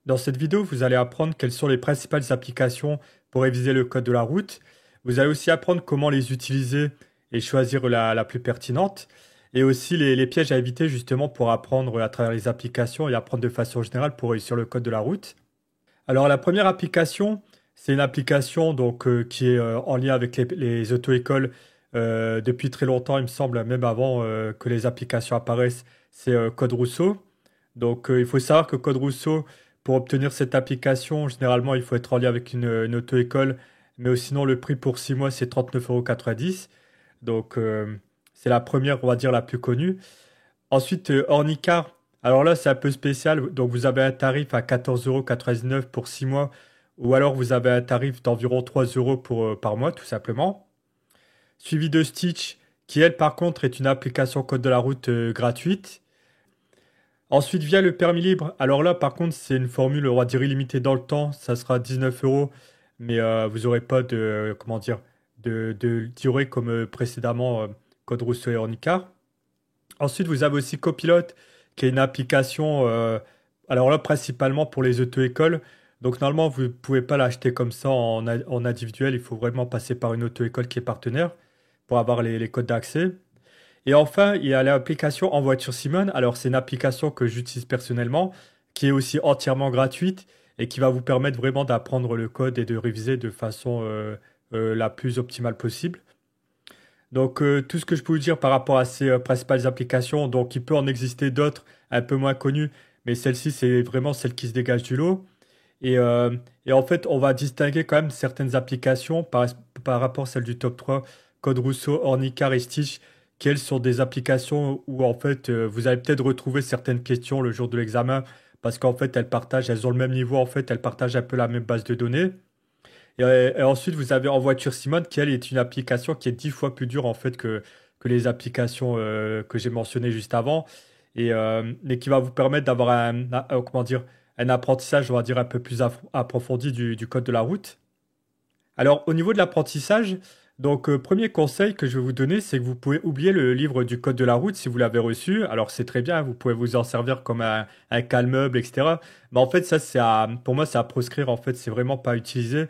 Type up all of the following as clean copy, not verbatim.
Dans cette vidéo, vous allez apprendre quelles sont les principales applications pour réviser le code de la route. Vous allez aussi apprendre comment les utiliser et choisir la plus pertinente. Et aussi les pièges à éviter justement pour apprendre à travers les applications et apprendre de façon générale pour réussir le code de la route. Alors la première application, c'est une application qui est en lien avec les auto-écoles depuis très longtemps, il me semble, même avant que les applications apparaissent, c'est Code Rousseau. Il faut savoir que Code Rousseau, pour obtenir cette application, généralement, il faut être en lien avec une auto-école, mais sinon, le prix pour 6 mois, c'est 39,90 €. Donc, c'est la première, on va dire, la plus connue. Ensuite, Ornicar. Alors là, c'est un peu spécial. Donc, vous avez un tarif à 14,99 € pour 6 mois, ou alors vous avez un tarif d'environ 3 € par mois, tout simplement. Suivi de Stitch, qui elle, par contre, est une application code de la route gratuite. Ensuite, via le permis libre. Alors là, par contre, c'est une formule, on va dire, illimitée dans le temps. Ça sera 19 €, mais vous n'aurez pas de, comment dire, de durée comme précédemment Code Rousseau et Ornicar. Ensuite, vous avez aussi Copilot, qui est une application, alors là, principalement pour les auto-écoles. Donc, normalement, vous ne pouvez pas l'acheter comme ça en individuel. Il faut vraiment passer par une auto-école qui est partenaire pour avoir les codes d'accès. Et enfin, il y a l'application En voiture Simone. Alors, c'est une application que j'utilise personnellement, qui est aussi entièrement gratuite et qui va vous permettre vraiment d'apprendre le code et de réviser de façon la plus optimale possible. Tout ce que je peux vous dire par rapport à ces principales applications, donc il peut en exister d'autres un peu moins connues, mais celle-ci, c'est vraiment celle qui se dégage du lot. Et, euh, et en fait, on va distinguer quand même certaines applications par rapport à celles du top 3, Code Rousseau, Ornicar et Stitch, quelles sont des applications où en fait vous allez peut-être retrouver certaines questions le jour de l'examen, parce qu'en fait elles ont le même niveau, en fait, elles partagent un peu la même base de données. Et ensuite, vous avez En voiture Simone, qui elle est une application qui est 10 fois plus dure en fait que les applications que j'ai mentionnées juste avant, mais qui va vous permettre d'avoir comment dire, un apprentissage, on va dire, un peu plus approfondi du code de la route. Alors, au niveau de l'apprentissage, premier conseil que je vais vous donner, c'est que vous pouvez oublier le livre du code de la route si vous l'avez reçu. Alors, c'est très bien, vous pouvez vous en servir comme un calmeuble, etc. Mais en fait, ça, pour moi, c'est à proscrire. En fait, c'est vraiment pas utilisé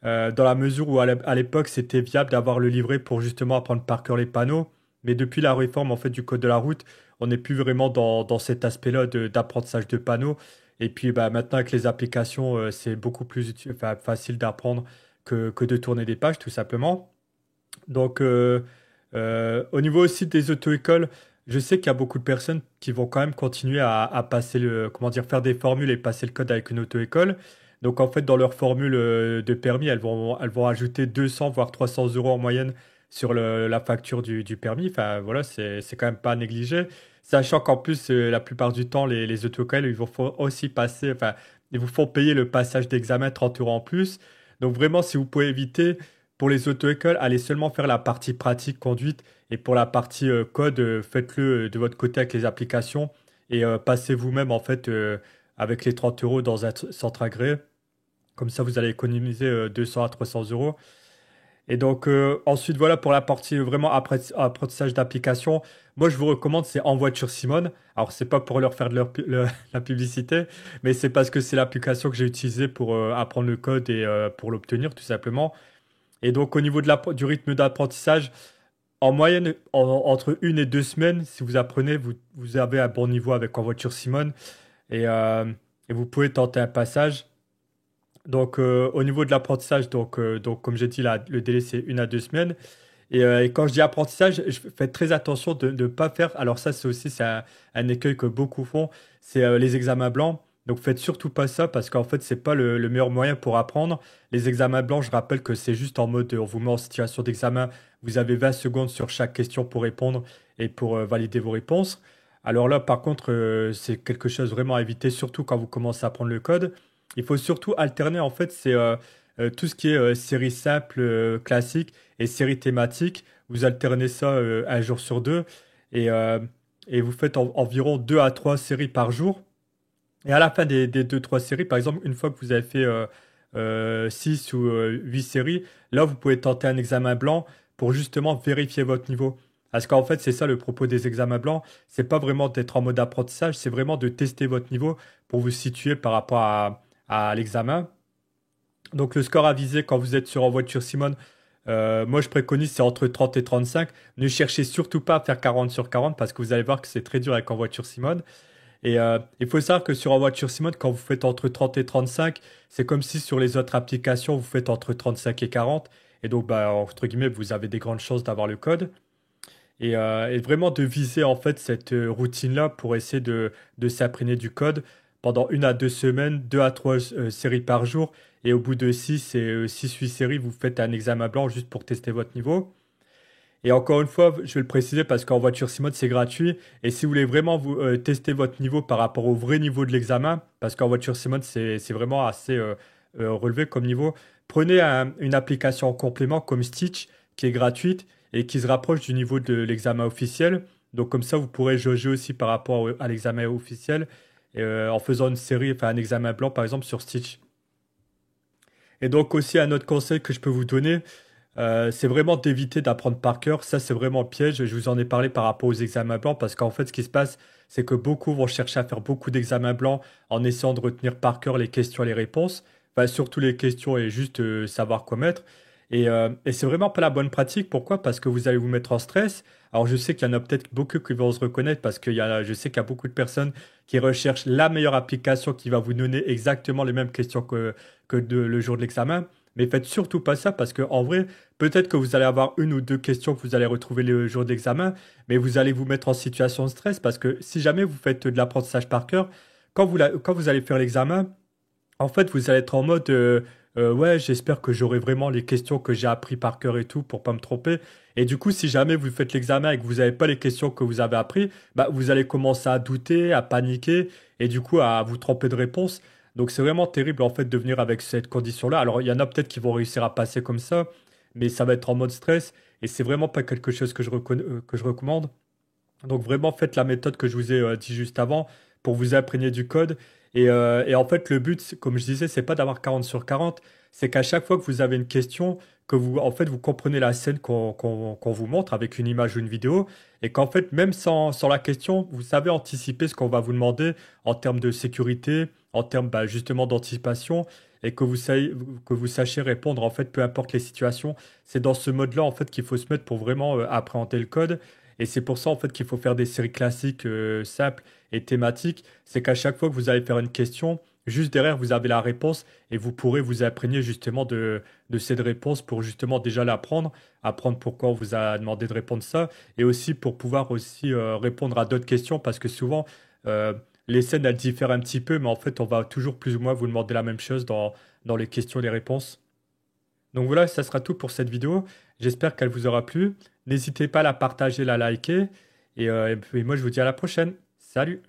dans la mesure où à l'époque, c'était viable d'avoir le livret pour justement apprendre par cœur les panneaux. Mais depuis la réforme, en fait, du code de la route, on n'est plus vraiment dans cet aspect-là d'apprentissage de panneaux. Et puis, bah, maintenant, avec les applications, c'est beaucoup plus facile d'apprendre que de tourner des pages, tout simplement. Donc, au niveau aussi des auto-écoles, je sais qu'il y a beaucoup de personnes qui vont quand même continuer à passer comment dire, faire des formules et passer le code avec une auto-école. Donc, en fait, dans leur formule de permis, elles vont ajouter 200 voire 300 € en moyenne sur la facture du permis. Enfin, voilà, c'est quand même pas négligé. Sachant qu'en plus, la plupart du temps, les auto-écoles, ils vous font aussi passer, enfin, ils vous font payer le passage d'examen 30 € en plus. Donc, vraiment, si vous pouvez éviter, pour les auto-écoles, allez seulement faire la partie pratique conduite et pour la partie code, faites-le de votre côté avec les applications et passez vous-même en fait avec les 30 € dans un centre agréé. Comme ça, vous allez économiser 200 à 300 €. Et donc, ensuite, voilà pour la partie vraiment apprentissage d'application. Moi, je vous recommande, c'est En voiture Simone. Alors, c'est pas pour leur faire la publicité, mais c'est parce que c'est l'application que j'ai utilisée pour apprendre le code et pour l'obtenir, tout simplement. Et donc, au niveau du rythme d'apprentissage, en moyenne, entre 1 et 2 semaines, si vous apprenez, vous avez un bon niveau avec En voiture Simone et, euh, et vous pouvez tenter un passage. Au niveau de l'apprentissage, comme j'ai dit, le délai, c'est 1 à 2 semaines. Et quand je dis apprentissage, je fais très attention de ne pas faire. Alors, ça, c'est un écueil que beaucoup font, c'est les examens blancs. Donc, faites surtout pas ça parce qu'en fait, c'est pas le meilleur moyen pour apprendre. Les examens blancs, je rappelle que c'est juste en mode, on vous met en situation d'examen. Vous avez 20 secondes sur chaque question pour répondre et pour valider vos réponses. Alors là, par contre, c'est quelque chose vraiment à éviter, surtout quand vous commencez à apprendre le code. Il faut surtout alterner, en fait, c'est tout ce qui est série simple, classique et série thématique. Vous alternez ça un jour sur deux et, euh, et vous faites environ 2 à 3 séries par jour. Et à la fin des 2, 3 séries, par exemple, une fois que vous avez fait 6 ou 8 séries, là, vous pouvez tenter un examen blanc pour justement vérifier votre niveau. Parce qu'en fait, c'est ça le propos des examens blancs. C'est pas vraiment d'être en mode apprentissage, c'est vraiment de tester votre niveau pour vous situer par rapport à l'examen. Donc le score à viser quand vous êtes sur En voiture Simone, moi je préconise c'est entre 30 et 35. Ne cherchez surtout pas à faire 40 sur 40 parce que vous allez voir que c'est très dur avec En voiture Simone. Et il faut savoir que sur En voiture Simone, quand vous faites entre 30 et 35, c'est comme si sur les autres applications, vous faites entre 35 et 40. Et donc, bah, entre guillemets, vous avez des grandes chances d'avoir le code. Et vraiment de viser en fait cette routine-là pour essayer de s'imprégner du code pendant 1 à 2 semaines, 2 à 3 séries par jour. Et au bout de 6 8 séries, vous faites un examen blanc juste pour tester votre niveau. Et encore une fois, je vais le préciser parce qu'en voiture Simode, c'est gratuit. Et si vous voulez vraiment vous tester votre niveau par rapport au vrai niveau de l'examen, parce qu'en voiture Simode, c'est vraiment assez relevé comme niveau, prenez une application en complément comme Stitch, qui est gratuite et qui se rapproche du niveau de l'examen officiel. Donc comme ça, vous pourrez jauger aussi par rapport à l'examen officiel en faisant une série, enfin un examen blanc par exemple sur Stitch. Et donc aussi un autre conseil que je peux vous donner, c'est vraiment d'éviter d'apprendre par cœur. Ça, c'est vraiment le piège. Je vous en ai parlé par rapport aux examens blancs parce qu'en fait, ce qui se passe, c'est que beaucoup vont chercher à faire beaucoup d'examens blancs en essayant de retenir par cœur les questions et les réponses. Enfin, surtout les questions et juste savoir quoi mettre. Et c'est vraiment pas la bonne pratique. Pourquoi? Parce que vous allez vous mettre en stress. Alors, je sais qu'il y en a peut-être beaucoup qui vont se reconnaître parce je sais qu'il y a beaucoup de personnes qui recherchent la meilleure application qui va vous donner exactement les mêmes questions que le jour de l'examen. Mais faites surtout pas ça parce que en vrai, peut-être que vous allez avoir 1 ou 2 questions que vous allez retrouver le jour d'examen, mais vous allez vous mettre en situation de stress parce que si jamais vous faites de l'apprentissage par cœur, quand vous allez faire l'examen, en fait, vous allez être en mode ouais, j'espère que j'aurai vraiment les questions que j'ai appris par cœur et tout pour pas me tromper. Et du coup, si jamais vous faites l'examen et que vous n'avez pas les questions que vous avez appris, bah, vous allez commencer à douter, à paniquer et du coup à vous tromper de réponse. Donc c'est vraiment terrible en fait de venir avec cette condition-là. Alors il y en a peut-être qui vont réussir à passer comme ça, mais ça va être en mode stress et c'est vraiment pas quelque chose que je recommande. Donc vraiment faites la méthode que je vous ai dit juste avant pour vous imprégner du code. Et en fait, le but, comme je disais, c'est pas d'avoir 40 sur 40, c'est qu'à chaque fois que vous avez une question, que vous, en fait, vous comprenez la scène qu'on vous montre avec une image ou une vidéo, et qu'en fait, même sans la question, vous savez anticiper ce qu'on va vous demander en termes de sécurité, en termes bah, justement d'anticipation, et que vous sachiez répondre, en fait, peu importe les situations. C'est dans ce mode-là, en fait, qu'il faut se mettre pour vraiment appréhender le code. Et c'est pour ça en fait qu'il faut faire des séries classiques simples et thématiques. C'est qu'à chaque fois que vous allez faire une question, juste derrière vous avez la réponse et vous pourrez vous imprégner justement de cette réponse pour justement déjà l'apprendre, apprendre pourquoi on vous a demandé de répondre ça et aussi pour pouvoir aussi répondre à d'autres questions parce que souvent euh, les scènes elles diffèrent un petit peu mais en fait on va toujours plus ou moins vous demander la même chose dans les questions et les réponses. Donc voilà, ça sera tout pour cette vidéo. J'espère qu'elle vous aura plu. N'hésitez pas à la partager, la liker. Et puis moi, je vous dis à la prochaine. Salut!